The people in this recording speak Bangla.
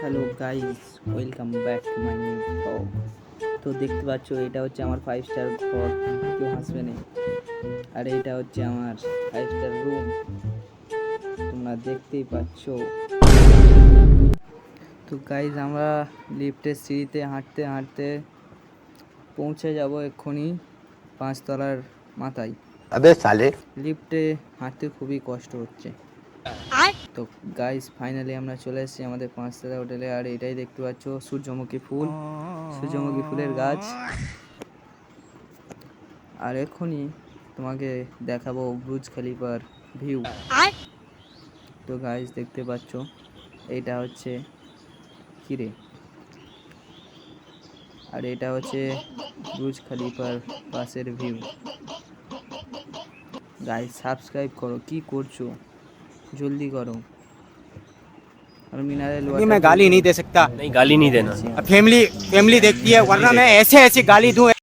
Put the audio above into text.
Hello guys, welcome back to my new blog. তো দেখতে পাচ্ছ, এটা হচ্ছে আমার 5 স্টার ঘর, কেউ হাসবে না। আর এটা হচ্ছে আমার 5 স্টার রুম, তোমরা দেখতেই পাচ্ছ। তো গাইস, আমরা লিফটের সিঁড়িতে হাঁটতে হাঁটতে পৌঁছে যাব এক্ষুনি 5 তলার মাথায়। अबे साले লিফটে হাঁটতে খুবই কষ্ট হচ্ছে। তো গাইস, ফাইনালি আমরা চলে এসেছি আমাদের 5 তলা হোটেলে। আর এটাই দেখতে পাচ্ছ সূর্যমুখী ফুল, সূর্যমুখী ফুলের গাছ। আর এক্ষুনি তোমাকে দেখাবো বুর্জ খলিফার ভিউ। তো গাইস, দেখতে পাচ্ছ এইটা হচ্ছে কিরে, আর এটা হচ্ছে বুর্জ খলিফার পাশের ভিউ। গাইস, সাবস্ক্রাইব করো, কি করছো, জলদি করো। और मिनरल अभी वाटर मैं गाली नहीं दे सकता। नहीं गाली नहीं देना फैमिली फैमिली देखती है, वरना मैं ऐसे ऐसे गाली दूं।